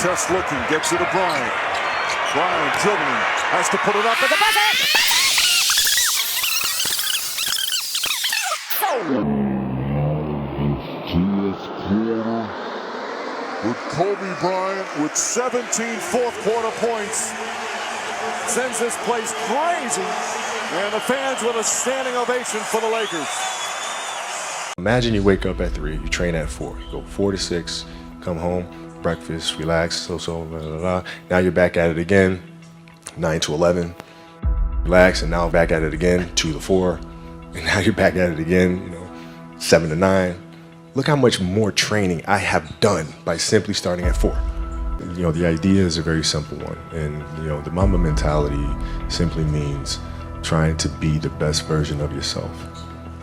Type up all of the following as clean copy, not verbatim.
Just looking, gets it to Bryant. Bryant dribbling, has to put it up at the bucket. With Kobe Bryant with 17 fourth quarter points, sends this place crazy, and the fans with a standing ovation for the Lakers. Imagine you wake up at 3, you train at 4, you go 4 to 6, come home, breakfast, relax, blah, blah, blah. Now you're back at it again, 9 to 11, relax, and now back at it again, 2 to 4, and now you're back at it again, 7 to 9. Look how much more training I have done by simply starting at 4. The idea is a very simple one, and the Mamba mentality simply means trying to be the best version of yourself.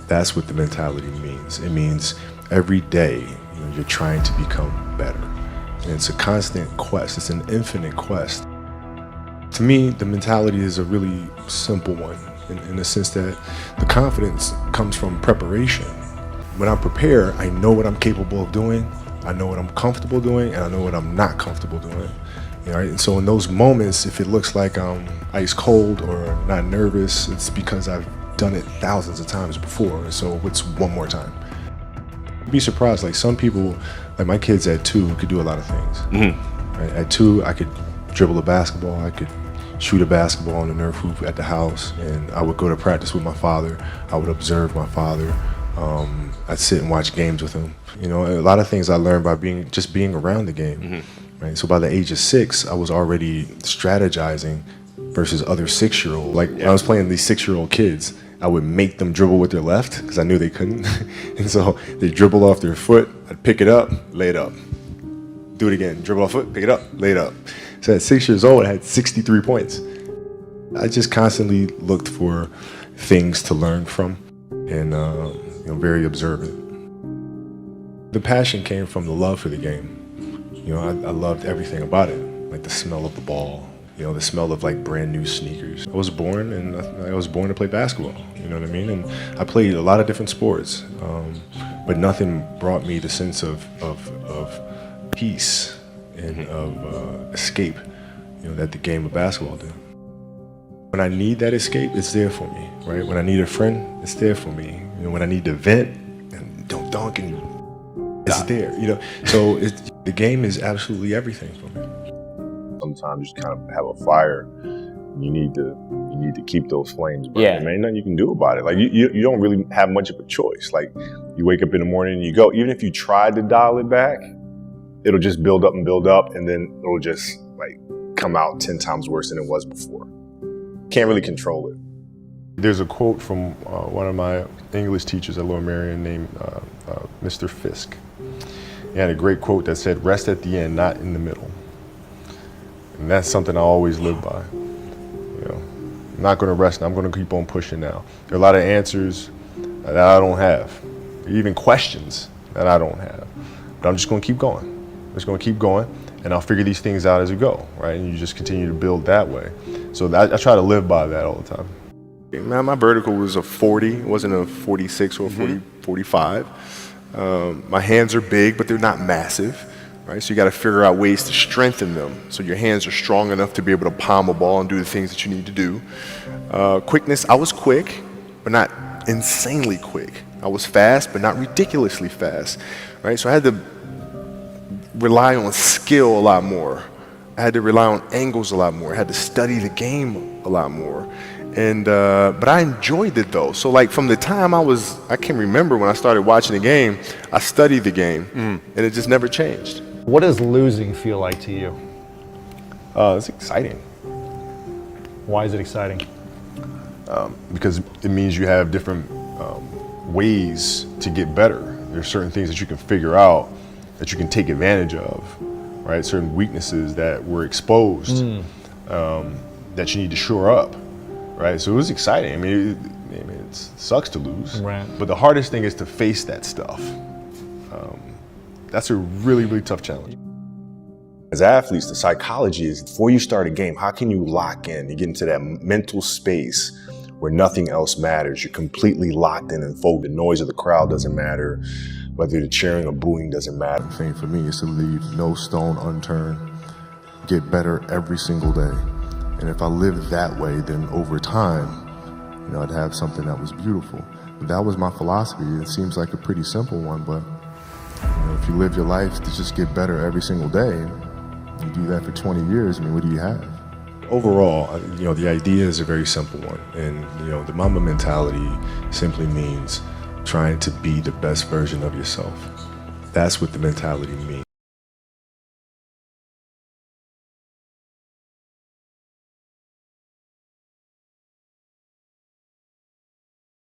That's what the mentality means. It means every day you're trying to become better. And it's a constant quest. It's an infinite quest. To me, the mentality is a really simple one in the sense that the confidence comes from preparation. When I prepare, I know what I'm capable of doing, I know what I'm comfortable doing, and I know what I'm not comfortable doing. Right? And so in those moments, if it looks like I'm ice cold or not nervous, it's because I've done it thousands of times before. And so it's one more time. You'd be surprised, like some people, like my kids at 2 could do a lot of things. Mm-hmm. Right? At 2, I could dribble a basketball, I could shoot a basketball on the Nerf hoop at the house, and I would go to practice with my father. I would observe my father. I'd sit and watch games with him. A lot of things I learned by being around the game. Mm-hmm. Right? So by the age of 6, I was already strategizing versus other 6-year-olds. When I was playing these 6-year-old kids, I would make them dribble with their left because I knew they couldn't. And so they dribble off their foot, I'd pick it up, lay it up. Do it again, dribble off foot, pick it up, lay it up. So at 6 years old, I had 63 points. I just constantly looked for things to learn from and very observant. The passion came from the love for the game. I loved everything about it, like the smell of the ball, the smell of like brand new sneakers. I was born to play basketball, you know what I mean? And I played a lot of different sports, but nothing brought me the sense of peace and of escape, that the game of basketball did. When I need that escape, it's there for me, right? When I need a friend, it's there for me. When I need to vent and don't dunk, and it's there, So the game is absolutely everything for me. Sometimes you just kind of have a fire. You need to keep those flames burning. Yeah. Man, ain't nothing you can do about it. Like you don't really have much of a choice. Like you wake up in the morning and you go. Even if you tried to dial it back, it'll just build up, and then it'll just like come out 10 times worse than it was before. Can't really control it. There's a quote from one of my English teachers at Lower Merion named Mr. Fisk. He had a great quote that said, "Rest at the end, not in the middle." And that's something I always live by. I'm not going to rest now. I'm going to keep on pushing now. There are a lot of answers that I don't have, even questions that I don't have. But I'm just going to keep going. I'm just going to keep going, and I'll figure these things out as we go, right? And you just continue to build that way. So I try to live by that all the time. My vertical was a 40. It wasn't a 46 or a 45. My hands are big, but they're not massive. Right? So you got to figure out ways to strengthen them so your hands are strong enough to be able to palm a ball and do the things that you need to do. Quickness, I was quick, but not insanely quick. I was fast, but not ridiculously fast. Right? So I had to rely on skill a lot more. I had to rely on angles a lot more. I had to study the game a lot more. And but I enjoyed it though. So like from the time I can remember when I started watching the game, I studied the game, and it just never changed. What does losing feel like to you? It's exciting. Why is it exciting? Because it means you have different ways to get better. There's certain things that you can figure out that you can take advantage of, right? Certain weaknesses that were exposed that you need to shore up, right? So it was exciting. I mean, it sucks to lose, right? But the hardest thing is to face that stuff. That's a really, really tough challenge. As athletes, the psychology is before you start a game, how can you lock in? You get into that mental space where nothing else matters. You're completely locked in and focused. The noise of the crowd doesn't matter. Whether the cheering or booing doesn't matter. The thing for me is to leave no stone unturned get better every single day. And if I lived that way, then over time, I'd have something that was beautiful. That was my philosophy. It seems like a pretty simple one, but if you live your life to just get better every single day, you do that for 20 years, what do you have? Overall, the idea is a very simple one. And, the Mamba mentality simply means trying to be the best version of yourself. That's what the mentality means.